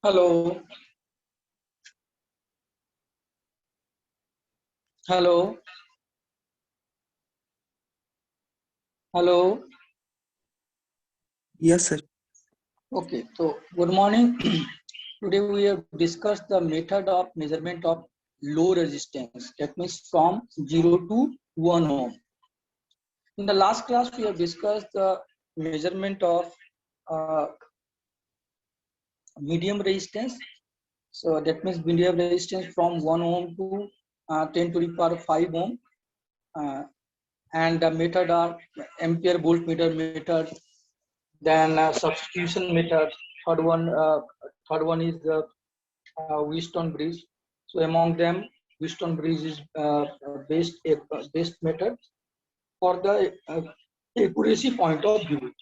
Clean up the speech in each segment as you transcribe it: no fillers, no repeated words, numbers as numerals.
Hello, hello, hello. Yes, sir. Okay, so good morning. Today we have discussed the method of measurement of low resistance. That means from 0 to 1 ohm. In the last class, we have discussed the measurement of uh, medium resistance. So that means medium resistance from 1 ohm to 10 to the power 5 ohm. Uh, and the method are ampere voltmeter method, then substitution method. Third one is the Wheatstone bridge. So among them, Wheatstone bridge is best method for the accuracy point of view.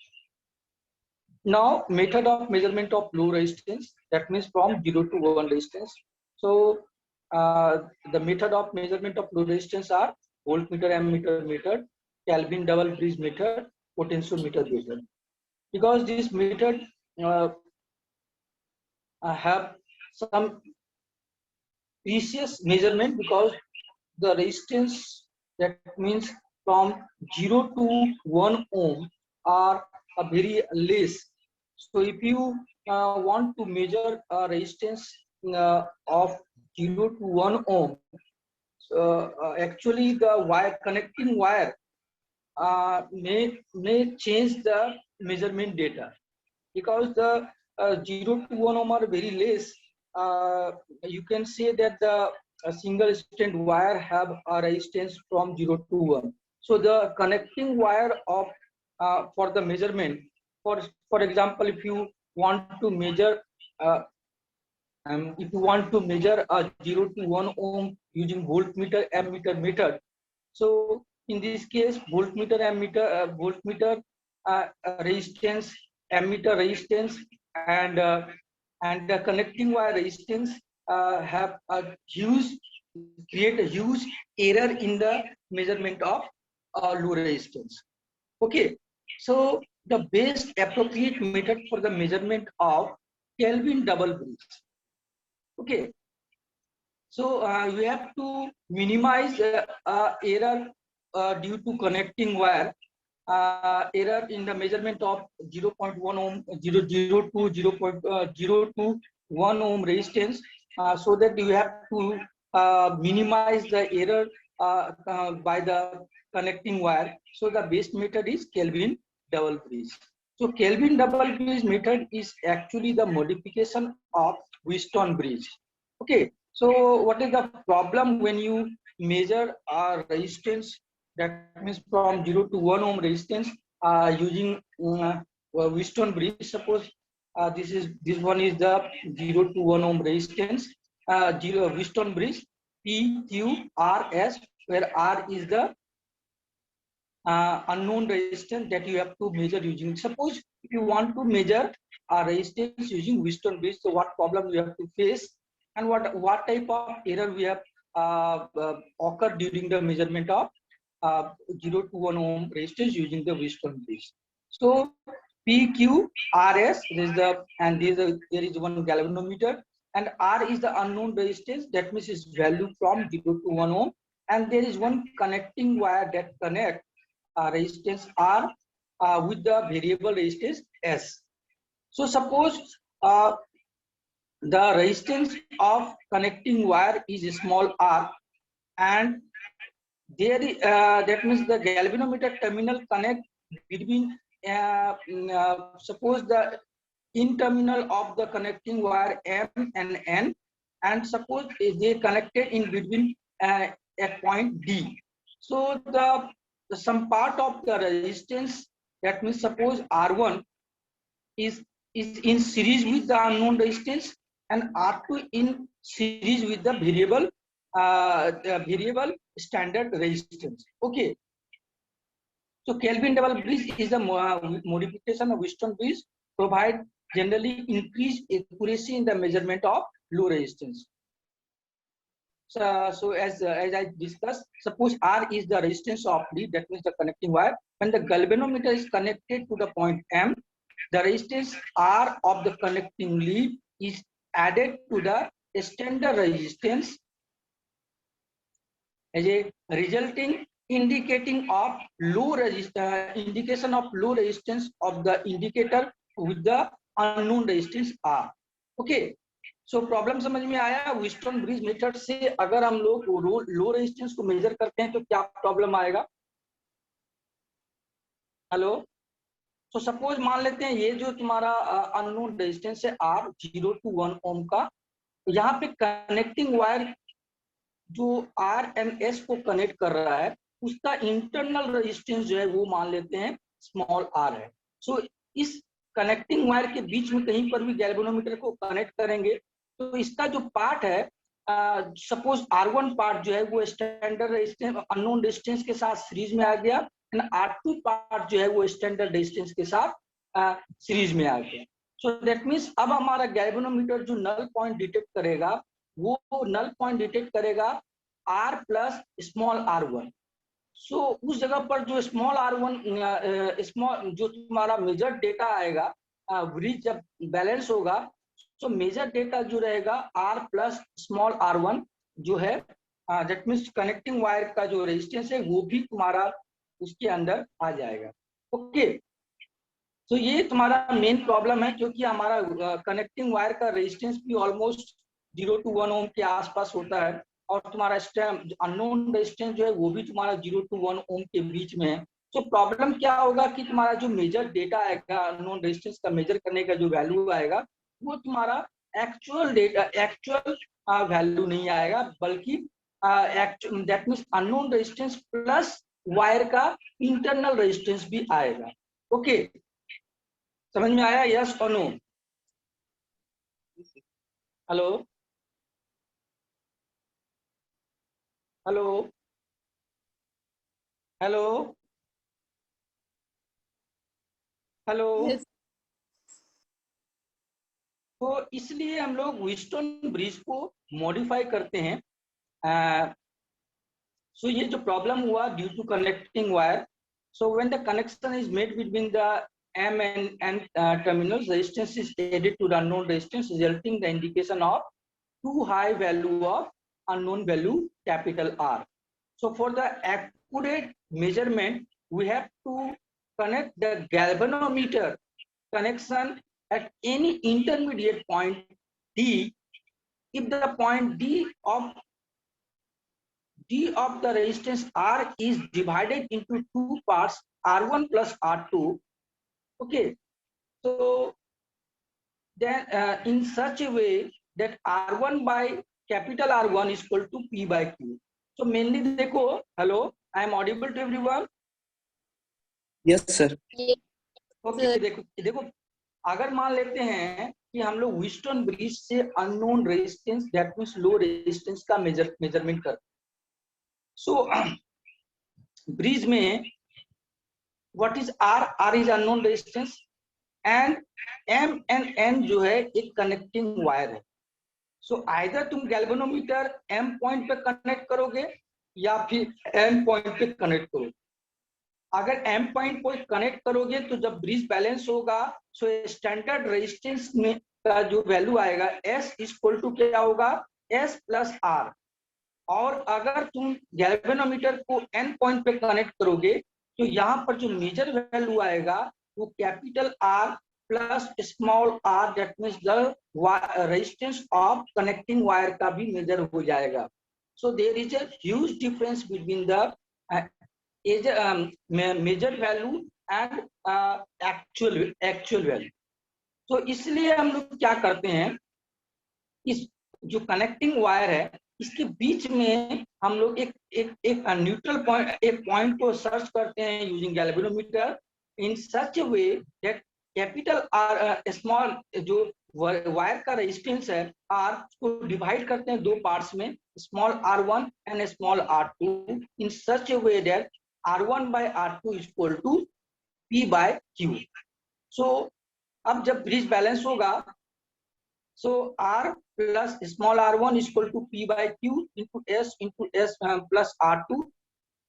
Now, method of measurement of low resistance, that means from 0 to 1 resistance. So the method of measurement of low resistance are voltmeter, ammeter method, Kelvin double bridge method, potentiometer method. Because this method uh, have some precious measurement, because the resistance, that means from 0 to 1 ohm, are a very less. So if you want to measure a resistance of 0 to 1 ohm, so actually the wire, connecting wire, may change the measurement data, because the 0 to 1 ohm are very less. You can say that the single strand wire have a resistance from 0 to 1. So the connecting wire of for the measurement, for example, if you want to measure uh, if you want to measure a 0 to 1 ohm using voltmeter ammeter method, so in this case, voltmeter ammeter resistance, ammeter resistance, and the connecting wire resistance have a huge create a huge error in the measurement of low resistance. Okay, so the best appropriate method for the measurement of Kelvin double bridge. Okay, so we have to minimize error due to connecting wire, error in the measurement of 0.1 ohm, 0 to 0.0 to 1 ohm resistance, so that you have to minimize the error by the connecting wire. So the best method is Kelvin double bridge. So Kelvin double bridge method is actually the modification of Wheatstone bridge. Okay, so what is the problem when you measure resistance, that means from 0 to 1 ohm resistance using Wheatstone bridge? Suppose this one is the 0 to 1 ohm resistance, Wheatstone bridge PQRS, where R is the unknown resistance that you have to measure using. Suppose if you want to measure a resistance using Wheatstone bridge, so what problem you have to face, and what type of error we have occurred during the measurement of 0 to 1 ohm resistance using the Wheatstone bridge. So PQRS, there is one galvanometer, and R is the unknown resistance, that means its value from 0 to 1 ohm, and there is one connecting wire that connect resistance R with the variable resistance S. So suppose the resistance of connecting wire is small r, and that means the galvanometer terminal connect between suppose the in terminal of the connecting wire M and N, and suppose they connected in between at point D. So the some part of the resistance, that means suppose R1 is in series with the unknown resistance, and R2 in series with the variable standard resistance. Okay, so Kelvin double bridge is a modification of Wheatstone bridge, provide generally increased accuracy in the measurement of low resistance. So as I discussed, suppose R is the resistance of lead, that means the connecting wire. When the galvanometer is connected to the point M, the resistance R of the connecting lead is added to the standard resistance as a resulting indicating of low indication of low resistance of the indicator with the unknown resistance R. Okay, so problem समझ में आया। व्हिटस्टोन bridge method से अगर हम लोग low resistance को measure करते हैं तो क्या प्रॉब्लम आएगा? हेलो, तो सपोज मान लेते हैं ये जो तुम्हारा अननोन रेजिस्टेंस है R 0 to 1 ओम का, यहाँ पे कनेक्टिंग वायर जो RMS को कनेक्ट कर रहा है उसका इंटरनल रेजिस्टेंस जो है वो मान लेते हैं स्मॉल r है। सो इस कनेक्टिंग वायर के बीच में कहीं पर भी गैल्वेनोमीटर को कनेक्ट करेंगे तो इसका जो पार्ट है, सपोज R1 पार्ट जो है वो स्टैंडर्ड रेजिस्टेंस अननोन रेजिस्टेंस के साथ सीरीज में आ गया एंड R2 पार्ट जो है वो स्टैंडर्ड रेजिस्टेंस के साथ सीरीज में आ गया। सो दैट मीन्स अब हमारा गैल्वेनोमीटर जो नल पॉइंट डिटेक्ट करेगा वो नल पॉइंट डिटेक्ट करेगा R प्लस स्मॉल r1। सो उस जगह पर जो स्मॉल r1 स्मॉल जो तुम्हारा मेजर डेटा आएगा ब्रिज जब बैलेंस होगा तो मेजर डेटा जो रहेगा R प्लस स्मॉल r1 जो है दैट मीन्स कनेक्टिंग वायर का जो रेजिस्टेंस है वो भी तुम्हारा उसके अंदर आ जाएगा। ओके, तो ये तुम्हारा मेन प्रॉब्लम है क्योंकि हमारा कनेक्टिंग वायर का रेजिस्टेंस भी ऑलमोस्ट 0 to 1 ओम के आसपास होता है और तुम्हारा अननोन रेजिस्टेंस जो है वो भी तुम्हारा 0 to 1 ओम के बीच में है। तो प्रॉब्लम क्या होगा कि तुम्हारा जो मेजर डेटा आएगा अननोन रेजिस्टेंस का मेजर करने का जो वैल्यू आएगा वो तुम्हारा एक्चुअल डेटा एक्चुअल वैल्यू नहीं आएगा बल्कि that means unknown resistance plus wire का इंटरनल रेजिस्टेंस भी आएगा। ओके, समझ में आया? यस और no? Hello hello hello hello. तो इसलिए हम लोग व्हिटस्टोन ब्रिज को मॉडिफाई करते हैं। सो ये जो प्रॉब्लम हुआ due to connecting wire, so when the connection is made between the M and N terminals, resistance is added to the unknown resistance, resulting the indication of too high value of unknown value capital R. So for the accurate measurement, we have to connect the galvanometer connection at any intermediate point D. If the point D of the resistance R is divided into two parts, R1 plus R2. Okay, so then in such a way that R1 by capital R1 is equal to P by Q. So mainly देखो, hello, I am audible to everyone? Yes sir. Okay, देखो अगर मान लेते हैं कि हम लोग व्हिटस्टोन bridge से unknown resistance that means low resistance का मेजरमेंट करते हैं। सो ब्रिज में what is R? R is unknown resistance and M and N जो है एक कनेक्टिंग वायर है। सो आइदर तुम गैल्वेनोमीटर M पॉइंट पे कनेक्ट करोगे या फिर N पॉइंट पे कनेक्ट करोगे। अगर M पॉइंट पे कनेक्ट करोगे तो जब ब्रिज बैलेंस होगा सो स्टैंडर्ड रेजिस्टेंस में का जो वैल्यू आएगा S इक्वल टू क्या होगा? S plus R। और अगर तुम गैल्वेनोमीटर को N पॉइंट पे कनेक्ट करोगे तो यहाँ पर जो मेजर वैल्यू आएगा वो capital R plus small r, that means the resistance of connecting wire का भी मेजर हो जाएगा। So there is a huge difference between the measure value and actual value. तो इसलिए हम लोग क्या करते हैं, इस जो कनेक्टिंग वायर है इसके बीच में हम लोग एक न्यूट्रल पॉइंट एक पॉइंट को सर्च करते हैं using galvanometer in such A way that capital R small जो वायर का रेजिस्टेंस है R को डिवाइड करते हैं दो पार्ट्स में, small r1 and small r2 in such A way that R1 by R2 is equal to P by Q. So अब जब ब्रिज बैलेंस होगा so R plus small r1 is equal to P by Q into S plus R2,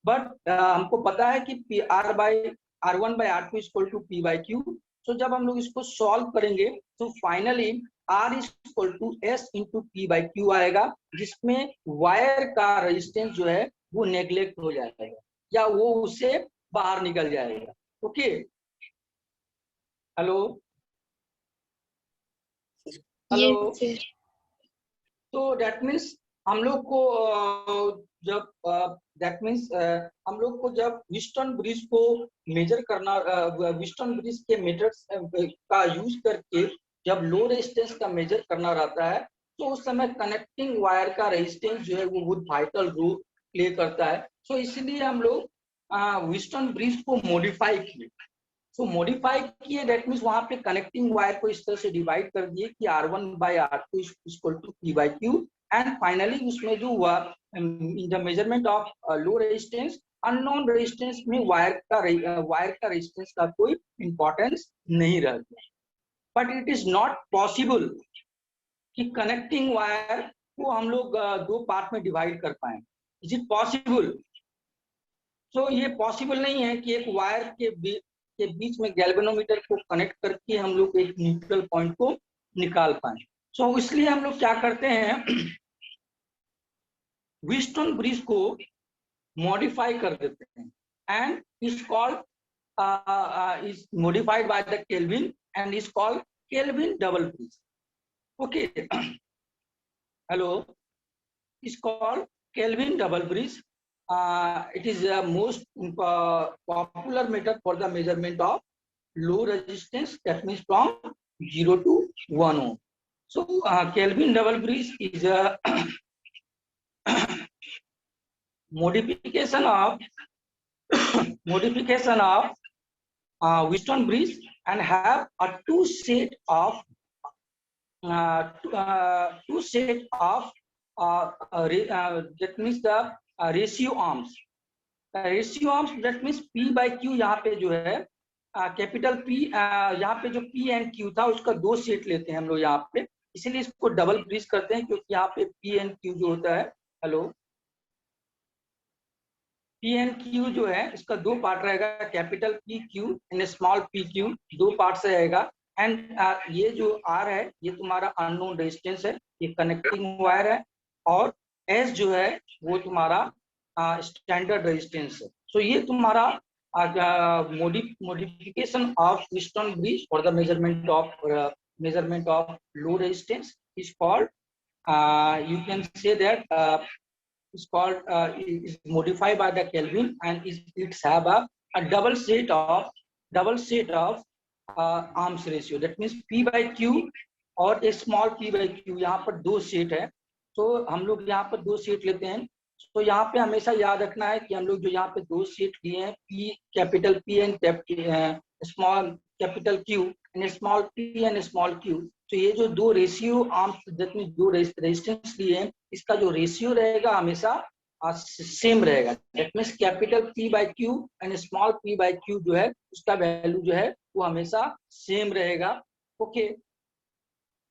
but हमको पता है कि R1 by R2 is equal to P by Q. So जब हम लोग इसको सॉल्व करेंगे तो finally R is equal to S into P by Q आएगा, जिसमें वायर का रेजिस्टेंस जो है वो नेग्लेक्ट हो जाएगा या वो उससे बाहर निकल जाएगा। Okay, hello hello. तो दैट मीन्स हम लोग को जब दैट मीन्स हम लोग को जब व्हिटस्टोन ब्रिज को मेजर करना, व्हिटस्टोन ब्रिज के मेथड्स का यूज करके जब लो रेजिस्टेंस का मेजर करना रहता है, तो उस समय कनेक्टिंग वायर का रेजिस्टेंस जो है वो बहुत वाइटल रोल प्ले करता है। सो इसलिए हम लोग व्हिटस्टोन ब्रिज को मॉडिफाई किए। सो मॉडिफाई किए दैट मीन्स वहां पे कनेक्टिंग वायर को इस तरह से डिवाइड कर दिए कि R1 by R2 equal to P by Q, and finally उसमें जो हुआ in the measurement of low resistance, unknown resistance में वायर का रेजिस्टेंस का कोई इंपॉर्टेंस नहीं रह गया। But it is not possible कि कनेक्टिंग वायर को हम लोग दो पार्ट में डिवाइड कर पाए। Is it possible? तो ये पॉसिबल नहीं है कि एक वायर के बीच में गैल्वेनोमीटर को कनेक्ट करके हम लोग एक न्यूट्रल पॉइंट को निकाल पाए। सो इसलिए हम लोग क्या करते हैं, व्हिटस्टोन ब्रिज को मॉडिफाई कर देते हैं, and is called is modified by the Kelvin and is called Kelvin double bridge. Okay, hello, is called Kelvin double bridge. It is the most popular method for the measurement of low resistance, that means from 0 to 1 ohm. So Kelvin double bridge is a modification of Wheatstone bridge, and have a two set of that means the ratio arms. Ratio arms, that means P by Q यहाँ पे जो है capital P, यहाँ पे जो P and Q था उसका दो सेट लेते हैं हम लोग यहाँ पे, इसीलिए इसको डबल ब्रिज करते हैं, क्योंकि यहाँ पे P एंड Q जो होता है, हेलो, P एंड Q जो है इसका दो पार्ट रहेगा, capital P Q and small p Q, दो पार्ट से रहेगा। एंड ये जो R है ये तुम्हारा अननोन रेजिस्टेंस है, ये कनेक्टिंग वायर है, और S जो है वो तुम्हारा स्टैंडर्ड रेजिस्टेंस है। सो ये तुम्हारा modification of Wheatstone bridge for the measurement of low resistance is called, you can say that is called is modified by the Kelvin, and it's have a double set of arms ratio, that means P by Q और एक small P by Q, यहाँ पर दो set है। तो हम लोग यहाँ पर दो सेट लेते हैं। तो यहाँ पे हमेशा याद रखना है कि हम लोग जो यहाँ पे दो सेट लिए हैं, P capital P and small capital Q and small P and small Q, तो ये जो दो रेशियो आर्म्स जितनी दो रेजिस्टेंस लिए हैं, इसका जो रेशियो रहेगा हमेशा सेम रहेगा, that means capital P by Q and small p by Q जो है उसका वैल्यू जो है वो हमेशा सेम रहेगा। ओके,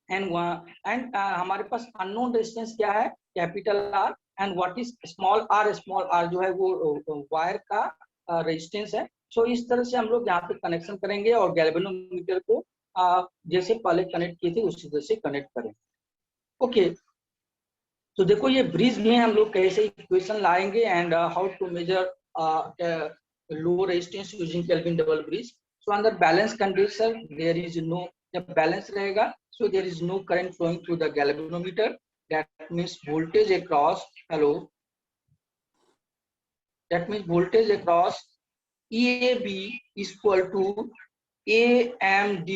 एंड हमारे पास अननोन रेजिस्टेंस क्या है, capital R, and what is small r जो है वो वायर का रेजिस्टेंस है। सो इस तरह से हम लोग यहाँ पे कनेक्शन करेंगे और गैल्वेनोमीटर को जैसे पहले कनेक्ट किए थे उसी तरह से कनेक्ट करेंगे। ओके, तो देखो ये ब्रिज में हम लोग कैसे इक्वेशन लाएंगे, and how to measure low resistance using Kelvin double bridge. So under balance condition there is no, जब बैलेंस रहेगा so there is no current flowing through the galvanometer, that means voltage across, hello, that means voltage across EAB is equal to AMD।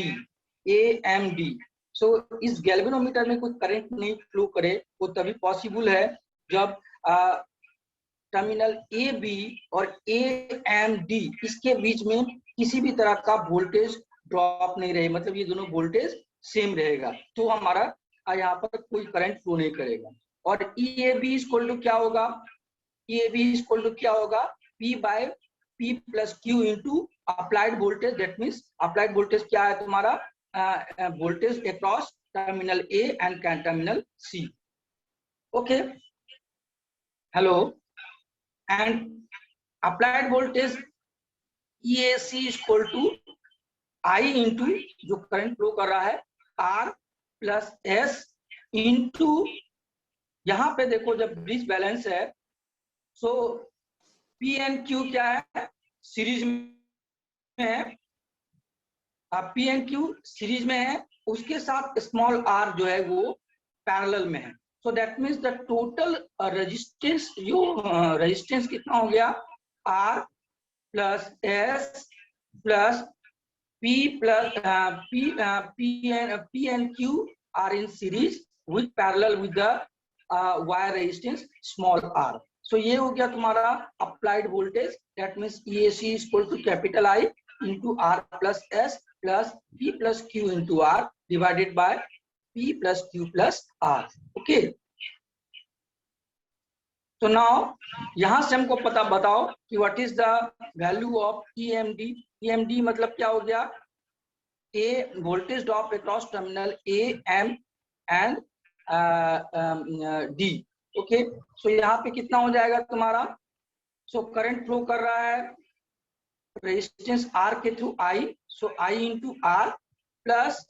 सो इस galvanometer में कोई current नहीं flow करे, वो तभी possible है जब टर्मिनल AB और AMD इसके बीच में किसी भी तरह का वोल्टेज ड्रॉप नहीं रहे, मतलब ये दोनों वोल्टेज सेम रहेगा, तो हमारा यहाँ पर कोई करंट फ्लो नहीं करेगा। और EAB इक्वल टू क्या होगा, EAB इक्वल टू क्या होगा, P by P plus Q into applied voltage, that means applied voltage क्या है तुम्हारा, voltage across terminal A and terminal C। Okay, hello, and applied voltage EAC equal to I into जो current flow कर रहा है R plus S into, यहाँ पे देखो जब ब्रिज बैलेंस है, सो पी एन क्यू क्या है, सीरीज में है, पी एन क्यू सीरीज में है, उसके साथ स्मॉल आर जो है वो पैरेलल में है। So that means the total resistance, जो रेजिस्टेंस कितना हो गया, R plus S plus P plus P and Q are in series with parallel with the wire resistance small r. So ये हो गया तुम्हारा applied voltage, that means EAC is equal to capital I into R plus S plus P plus Q into R divided by P plus Q plus R. Okay. So now यहाँ से हमको पता बताओ कि what is the value of EMD. EMD मतलब क्या हो गया, A voltage drop across terminal A, M and D. Okay, so यहाँ पे कितना हो जाएगा तुम्हारा, so करंट फ्लो कर रहा है रेजिस्टेंस R के through I, so I into R plus,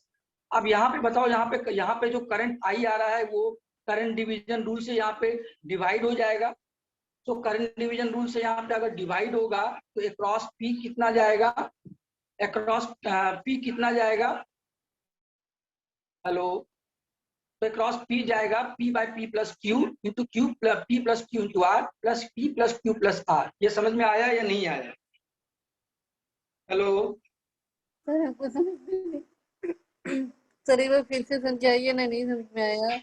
अब यहाँ पे बताओ, यहाँ पे जो करंट I आ रहा है वो करंट डिवीजन रूल से यहाँ पे डिवाइड हो जाएगा। तो करंट डिवीजन रूल से यहाँ पे अगर डिवाइड होगा तो अक्रॉस P कितना जाएगा, अक्रॉस P कितना जाएगा, हेलो, तो अक्रॉस P जाएगा P by P plus Q into Q plus P plus Q into R plus P plus Q plus R। ये समझ में आया या नहीं आया, हेलो सर हमको समझ में नहीं, सर एक बार फिर से समझाइए ना, नहीं समझ में आया।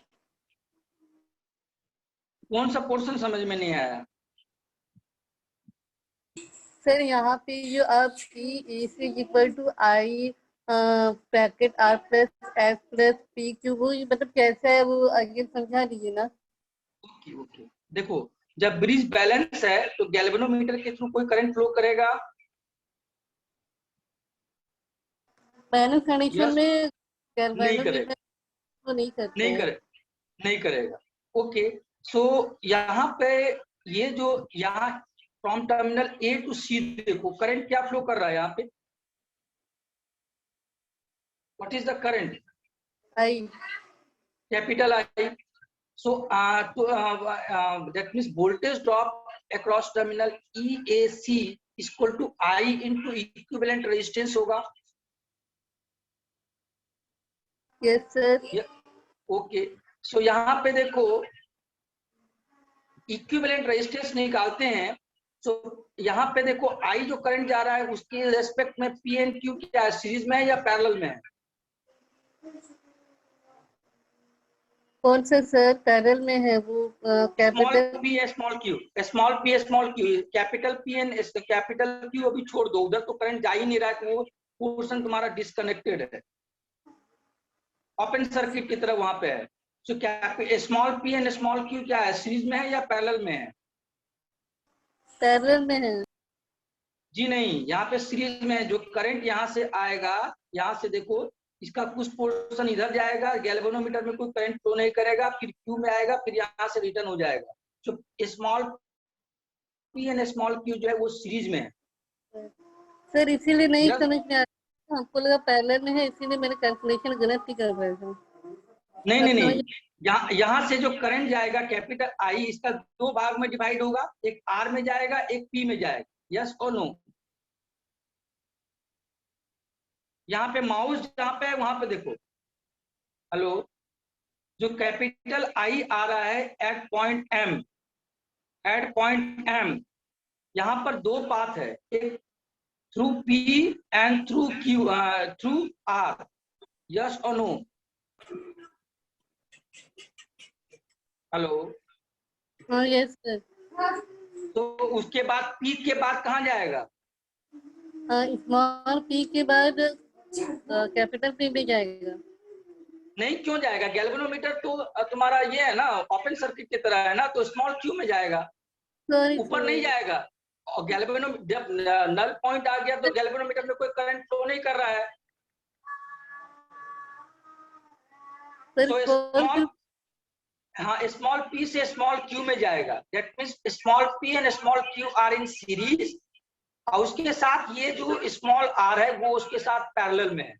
कौन सा पोर्शन समझ में नहीं आया, सर यहाँ पे जो आप EAC equal to I bracket R plus S plus PQ, वो मतलब कैसा है वो आगे समझा दीजिए ना। ओके ओके, देखो जब ब्रिज बैलेंस है तो गैल्वेनोमीटर के थ्रू कोई करंट फ्लो करेगा, बैलेंस कंडीशन में नहीं करेगा, वो नहीं करते हैं। नहीं करेगा। ओके, सो यहाँ पे ये जो यहाँ from terminal A to C देखो करंट क्या फ्लो कर रहा है यहाँ पे, what is the current, I, capital I. So that means voltage drop across terminal EAC equal to I into equivalent resistance होगा। Yes sir. ओके, सो यहाँ पे देखो इक्विवेलेंट रेजिस्टेंस निकालते हैं, सो यहाँ पे देखो I जो करंट जा रहा है उसके रेस्पेक्ट में P एंड Q क्या है, सीरीज में है या पैरेलल में है, कौन सा सर, पैरेलल में है वो, capital P small Q, small P small Q, capital P and capital Q अभी छोड़ दो, उधर तो करंट जा ही नहीं रहा है, वो पोर्शन तुम्हारा डिस्कनेक्टेड है, ओपन सर्किट की तरह वहां पे है। So small P and small Q क्या है, सीरीज में है या पैरेलल में है, पैरेलल में है। जी नहीं, यहाँ पे सीरीज में है। जो करंट यहाँ से आएगा, यहाँ से देखो इसका कुछ पोर्शन इधर जाएगा, गैल्वेनोमीटर में कोई करंट फ्लो नहीं करेगा, फिर Q में आएगा, फिर यहाँ से रिटर्न हो जाएगा। तो small P and small Q जो है वो सीरीज में है। सर इसीलिए नहीं समझ में आ रहा, हमको लगा पैरेलल में है, इसीलिए मैंने कैलकुलेशन गलत ही कर रहा था। नहीं, यहाँ से जो करंट जाएगा कैपिटल I, इसका दो भाग में डिवाइड होगा, एक R में जाएगा, एक P में जाएगा, यस और नो। यहाँ पे माउस जहाँ पे है वहां पे देखो, हेलो, जो कैपिटल I आ रहा है एट पॉइंट M, यहाँ पर दो पाथ है, एक through P and through Q, through R, yes और नो, हेलो। हाँ यस सर। तो उसके बाद P के बाद कहाँ जाएगा, स्मॉल P के बाद कैपिटल P में जाएगा। नहीं क्यों जाएगा, गैल्वेनोमीटर तो तुम्हारा ये है ना, ओपन सर्किट की तरह है ना, तो स्मॉल Q में जाएगा, ऊपर नहीं जाएगा। और गैल्वेनोमीटर जब नल पॉइंट आ गया तो गैल्वेनोमीटर में कोई करंट फ्लो नहीं कर रहा है, तो स्मॉल, हाँ, स्मॉल P से स्मॉल Q में जाएगा, that means small P and small Q are in series, और उसके साथ ये जो स्मॉल R है वो उसके साथ पैरेलल में है।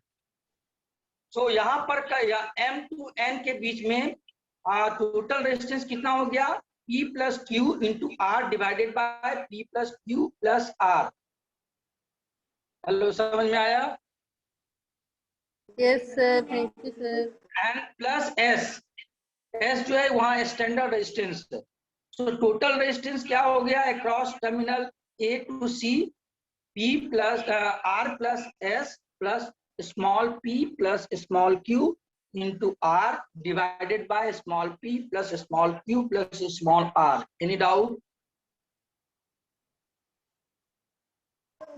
सो यहाँ पर का m to n के बीच में टोटल रेजिस्टेंस कितना हो गया, P plus Q into R divided by P plus Q plus R। Hello, समझ में आया? Yes sir, thank you sir. And plus S, S जो है वहाँ स्टैंडर्ड रेजिस्टेंस है। सो टोटल रेजिस्टेंस क्या हो गया across terminal A to C, P plus R plus S plus small p plus small q into R divided by small p plus small q plus small r. Any doubt?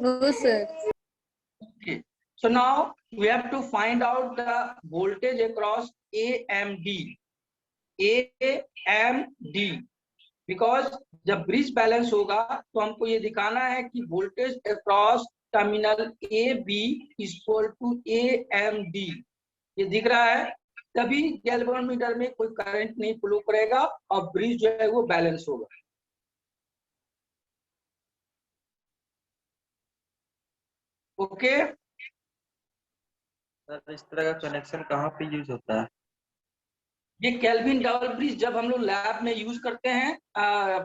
No sir. Okay. So now we have to find out the voltage across AMD. AMD. Because जब bridge balance होगा तो हमको ये दिखाना है कि voltage across terminal A B equal to AMD, ये दिख रहा है, तभी गैल्वेनोमीटर में कोई करंट नहीं फ्लो करेगा और ब्रिज जो है वो बैलेंस होगा। ओके, सर इस तरह का कनेक्शन कहाँ पे यूज होता है? ये केल्विन डबल ब्रिज जब हम लोग लैब में यूज करते हैं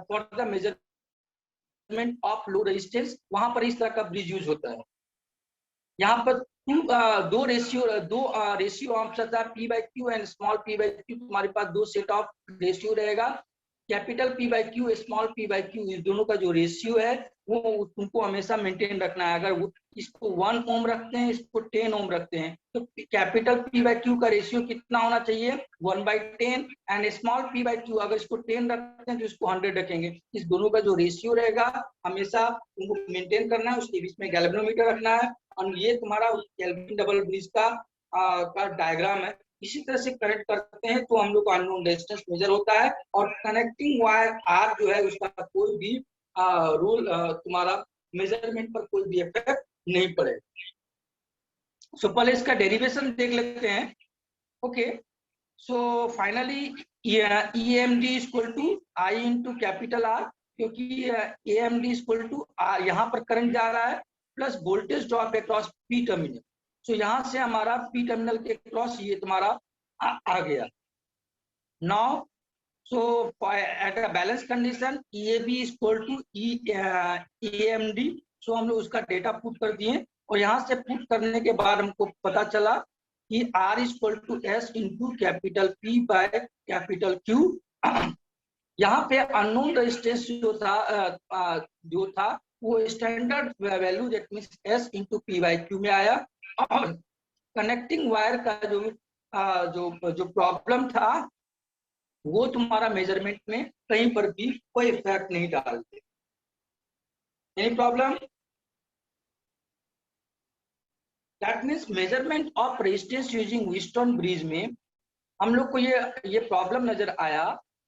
for the measurement of low resistance, वहां पर इस तरह का ब्रिज यूज होता है। यहाँ पर दो रेशियो ऑप्शन था, P by Q and small p by Q. तुम्हारे पास दो सेट ऑफ रेशियो रहेगा, capital P by Q, small p by Q. इस दोनों का जो रेशियो है वो तुमको हमेशा मेंटेन रखना है। अगर वो इसको 1 ओम रखते हैं, इसको 10 ओम रखते हैं, तो कैपिटल P बाई क्यू का रेशियो कितना होना चाहिए, 1/10, and small p by Q अगर इसको 10 रखते हैं तो इसको 100 रखेंगे। इस दोनों का जो रेशियो रहेगा हमेशा तुमको मेंटेन करना है, उसके बीच में गैल्वेनोमीटर रखना है। और ये तुम्हारा केल्विन डबल ब्रिज का डायग्राम है। इसी तरह से कनेक्ट करते हैं तो हम लोग को अननोन रेजिस्टेंस मेजर होता है, और कनेक्टिंग वायर आर जो है उसका कोई भी रूल तुम्हारा मेजरमेंट पर कोई भी इफेक्ट नहीं पड़ेगा। सो पहले इसका डेरिवेशन देख लेते हैं। Okay, so finally EMD is equal to I into capital R, क्योंकि AMD इज इक्वल टू यहाँ पर करंट जा रहा है plus voltage drop across P terminal. So यहाँ से हमारा P टर्मिनल के क्रॉस ये तुम्हारा आ गया। Now so at a balance condition EAB is equal to EMD। सो हम लोग उसका डेटा पुट कर दिए, और यहाँ से पुट करने के बाद हमको पता चला कि R is equal to S into capital P by capital Q। यहाँ पे अननोन रेजिस्टेंस जो था वो standard value that means S into P by Q में आया। और कनेक्टिंग वायर का जो प्रॉब्लम था वो तुम्हारा मेजरमेंट में कहीं पर भी कोई इफेक्ट नहीं डालते। Any problem? That means measurement of resistance using Wheatstone bridge में हम लोग को ये प्रॉब्लम नजर आया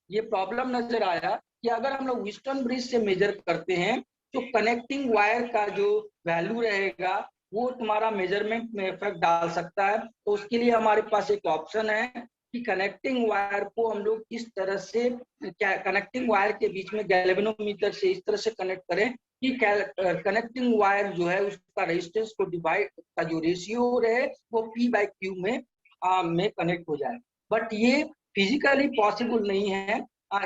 कि अगर हम लोग व्हीटस्टोन ब्रिज से मेजर करते हैं तो कनेक्टिंग वायर का जो वैल्यू रहेगा वो तुम्हारा मेजरमेंट में इफेक्ट डाल सकता है। तो उसके लिए हमारे पास एक ऑप्शन है कि कनेक्टिंग वायर को हम लोग इस तरह से, कनेक्टिंग वायर के बीच में गैल्वेनोमीटर से इस तरह से कनेक्ट करें कि कनेक्टिंग वायर जो है उसका रेजिस्टेंस को डिवाइड का जो रेशियो रहे वो P बाई क्यू में कनेक्ट हो जाए। बट ये फिजिकली पॉसिबल नहीं है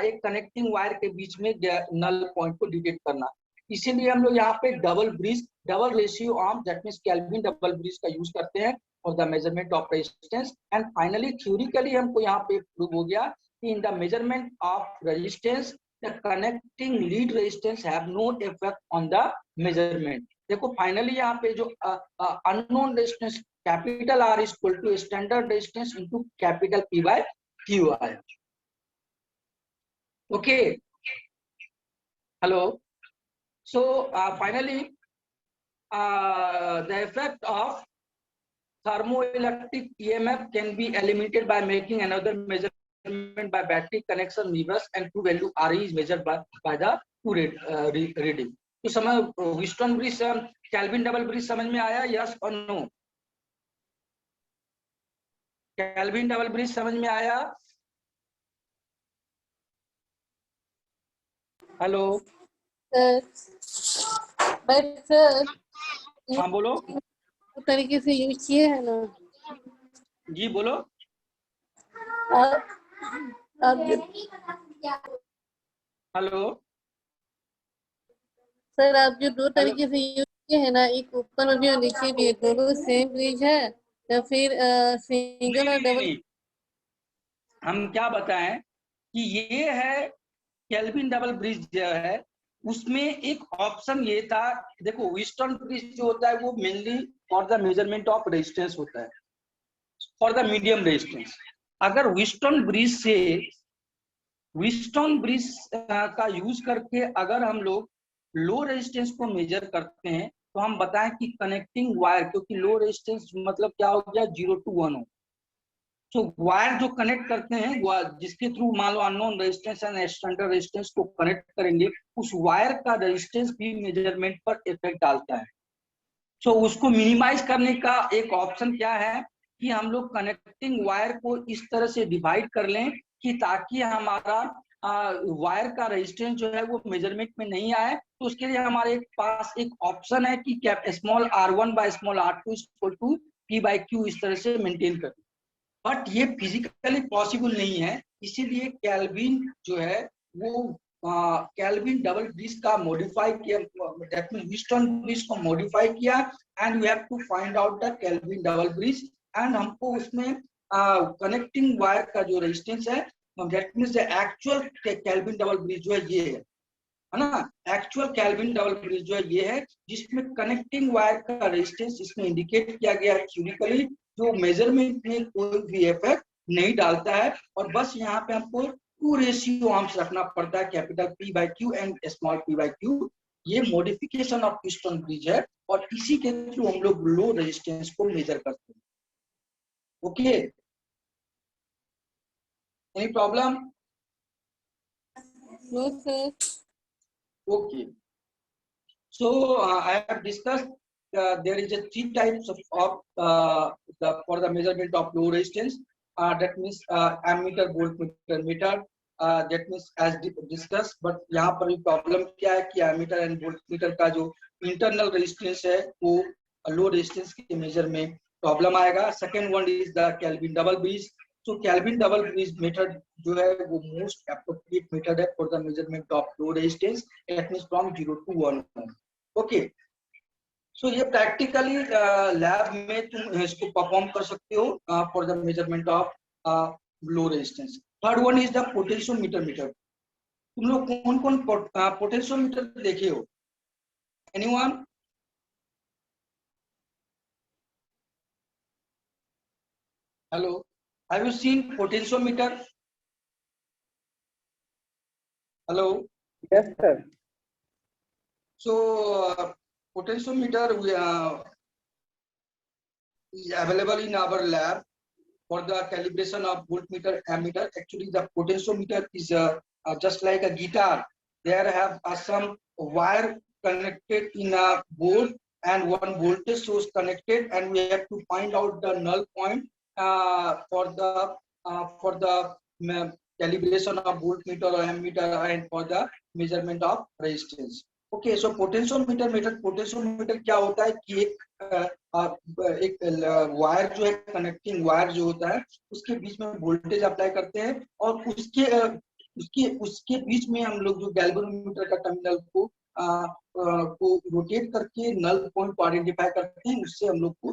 एक कनेक्टिंग वायर के बीच में नल पॉइंट को डिटेक्ट करना। इसीलिए हम लोग यहाँ पे double ratio arm that means Kelvin double bridge का यूज करते हैं for the measurement of resistance. And finally theoretically हमको यहाँ पे प्रूव हो गया कि in the measurement of resistance the connecting lead resistance have no effect on the measurement. देखो फाइनली यहाँ पे जो unknown resistance capital R is equal to standard resistance into capital P by Q आया। Okay, hello. So finally, the effect of thermoelectric EMF can be eliminated by making another measurement by battery connection reverse, and true value RE is measured by the true reading. तो समझ Wheatstone bridge kelvin double bridge समझ में आया, yes और no? Kelvin double bridge समझ में आया? Hello sir, but sir हाँ बोलो। तरीके से यूज किए है ना। जी बोलो। आप हेलो सर आप जो दो हेलो। तरीके से यूज किए हैं ना, एक ऊपर और जो नीचे भी है, दोनों सेम ब्रिज है या फिर सिंगल और नहीं डबल? नहीं, हम क्या बताएं कि ये है केल्विन डबल ब्रिज जो है, उसमें एक ऑप्शन ये था। देखो व्हीटस्टोन ब्रिज जो होता है वो mainly for the measurement of resistance होता है, फॉर द मीडियम रेजिस्टेंस। अगर व्हीटस्टोन ब्रिज का यूज करके अगर हम लोग लो रेजिस्टेंस को मेजर करते हैं, तो हम बताएं कि कनेक्टिंग वायर, क्योंकि लो रेजिस्टेंस मतलब क्या हो गया, 0 to 1 हो। तो वायर जो कनेक्ट करते हैं वो जिसके थ्रू मान लो unknown resistance and standard resistance को कनेक्ट करेंगे, उस वायर का रेजिस्टेंस भी मेजरमेंट पर इफेक्ट डालता है। तो उसको मिनिमाइज करने का एक ऑप्शन क्या है कि हम लोग कनेक्टिंग वायर को इस तरह से डिवाइड कर लें कि ताकि हमारा वायर का रेजिस्टेंस जो है वो मेजरमेंट में नहीं आए। तो उसके लिए हमारे पास एक ऑप्शन है कि small r1 by small r2 equal to p by q, इस तरह से मेंटेन करें। बट ये फिजिकली पॉसिबल नहीं है, इसीलिए केल्विन जो है वो केल्विन डबल ब्रिज का मॉडिफाई किया, दैट मींस व्हीटस्टोन ब्रिज को मॉडिफाई किया, and we have to find out the Kelvin double bridge. And हमको उसमें कनेक्टिंग वायर का जो रेजिस्टेंस है, that means the actual Kelvin double bridge जो है ये है ना, एक्चुअल केल्विन डबल ब्रिज जो है ये है, जिसमें कनेक्टिंग वायर का रेजिस्टेंस इसमें इंडिकेट किया गया है थ्योरेटिकली, जो मेजरमेंट में कोई भी इफेक्ट नहीं डालता है। और बस यहाँ पे हमको 2 रेशियो आर्म्स रखना पड़ता है, capital P by Q and small p by Q। ये मॉडिफिकेशन ऑफ व्हीटस्टोन ब्रिज है, और इसी के थ्रू हम लोग लो रेजिस्टेंस को मेजर करते हैं। Okay, any problem? No sir. Okay, so I have discussed there is a 3 types of for the measurement of low resistance. That means ammeter, voltmeter, meter. That means as discussed, but यहाँ पर भी problem क्या है कि ammeter and voltmeter का जो internal resistance है वो low resistance के मेजर में प्रॉब्लम आएगा। Second one is the Kelvin double bridge. तो केल्विन डबल ब्रिज मेथड जो है वो मोस्ट एप्रोप्रिएट मेथड है for the measurement of low resistance, that means from 0 to 1 ohm. Okay, so ये practically lab में तुम इसको परफॉर्म कर सकते हो for the measurement of low resistance. Third one is the potentiometer method. तुम लोग कौन कौन पोटेंशियोमीटर देखे हो? Anyone? Hello, have you seen potentiometer? Hello, Yes, sir. so potentiometer is available in our lab for the calibration of voltmeter, ammeter. Actually the potentiometer is just like a guitar. There have some wire connected in a board and one voltage source connected, and we have to find out the null point for the calibration of voltmeter or ammeter and for the measurement of resistance. Okay, so potentiometer method, potentiometer क्या होता है कि एक wire जो है, connecting wire जो होता है उसके बीच में वोल्टेज अप्लाई करते हैं, और उसके बीच में हम लोग जो गैल्वेनोमीटर का टर्मिनल को रोटेट करके नल पॉइंट को आइडेंटिफाई करते हैं, उससे हम लोग को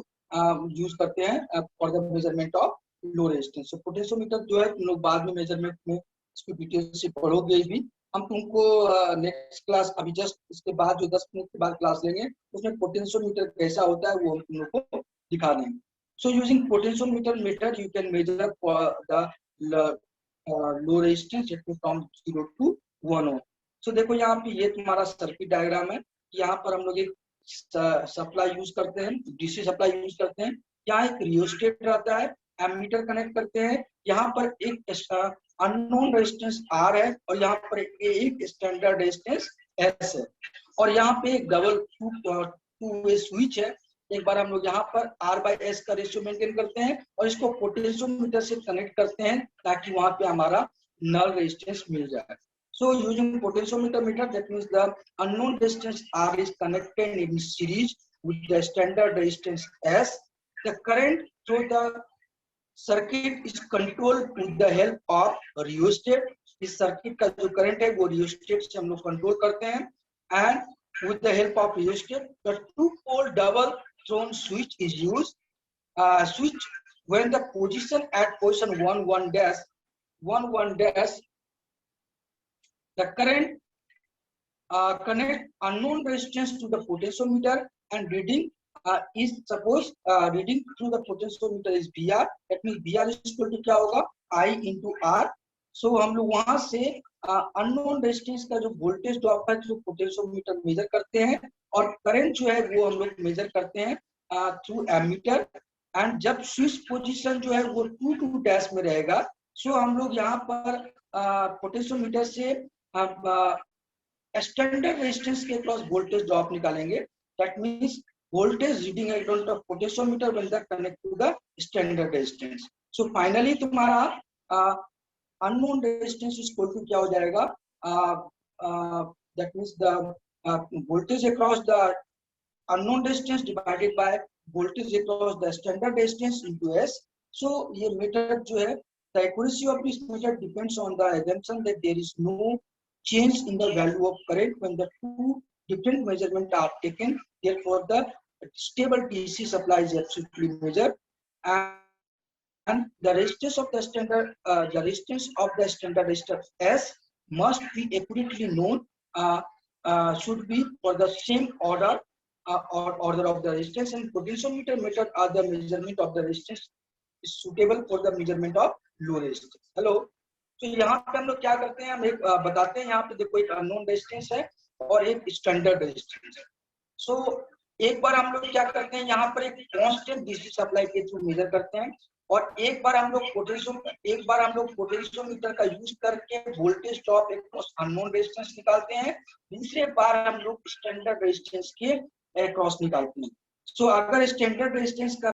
यूज करते हैं for the measurement of low resistance. So potentiometer जो है तुम लोग बाद में मेजरमेंट में इसकी डिटेल से पढ़ोगे भी। हम तुमको नेक्स्ट क्लास अभी जस्ट इसके बाद जो 10 मिनट के बाद क्लास लेंगे उसमें पोटेंशियोमीटर कैसा होता है वो हम तुम लोग को दिखा देंगे। So using potentiometer method you can measure the low resistance from 0 to 1 ओम। सो देखो यहाँ पे ये तुम्हारा सर्किट डायग्राम है। यहाँ पर हम लोग एक सप्लाई यूज करते हैं, डीसी सप्लाई यूज करते हैं। यहाँ एक रियोस्टेट रहता है, एमीटर कनेक्ट करते हैं। यहाँ पर एक अननोन रेजिस्टेंस R है, और यहाँ पर एक स्टैंडर्ड रेजिस्टेंस S है, और यहाँ पे एक डबल टू वे स्विच है। एक बार हम लोग यहाँ पर R/S का रेशियो मेंटेन करते हैं और इसको पोटेंशियोमीटर से कनेक्ट करते हैं ताकि वहां पे हमारा नल रेजिस्टेंस मिल जाए। So using potentiometer meter, that means the unknown resistance R is connected in series with the standard resistance S. The current through the circuit is controlled with the help of rheostat. इस circuit का जो current है वो rheostat से हम लोग control करते हैं। And with the help of rheostat the 2-pole double thrown switch is used. Switch when the position at position 1 1 dash the current connect unknown resistance to the potentiometer and reading is suppose reading through the potentiometer is VR. That means VR is equal to क्या होगा I into R. So हम लोग वहां से unknown resistance का जो voltage drop है जो पोटेंशियोमीटर मेजर करते हैं और करंट जो है वो हम लोग मेजर करते हैं थ्रू एमीटर। एंड जब स्विच पोजीशन जो है वो 2 डैश में रहेगा, सो हम लोग यहाँ पर पोटेंशियोमीटर से स्टैंडर्ड रेजिस्टेंस के क्रॉस वोल्टेज ड्रॉप निकालेंगे। That means voltage reading at the potentiometer when they connect to the standard resistance. So finally तुम्हारा unknown resistance is equal to क्या हो जाएगा, that means the voltage across the unknown resistance divided by voltage across the standard resistance into S. So ये meter जो है, the accuracy of this meter depends on the assumption that there is no change in the value of current when the two different measurements are taken. Therefore the stable DC supply is absolutely measured, and the resistance of the standard resistor S must be accurately known, should be for the same order or order of the resistance, and potentiometer method are the measurement of the resistance is suitable for the measurement of low resistance. Hello, तो यहाँ पे हम लोग क्या करते हैं, हम एक बताते हैं, यहाँ पे देखो एक अननोन रेजिस्टेंस है और एक स्टैंडर्ड रेजिस्टेंस है। सो एक बार हम लोग क्या करते हैं, यहाँ पर एक कांस्टेंट डीसी सप्लाई के थ्रू मेजर करते हैं और एक बार हम लोग पोटेंशियोमीटर का यूज करके वोल्टेज ड्रॉप एक अननोन रेजिस्टेंस निकालते हैं, दूसरे बार हम लोग स्टैंडर्ड रेजिस्टेंस के क्रॉस निकालते हैं। सो अगर स्टैंडर्ड रेजिस्टेंस का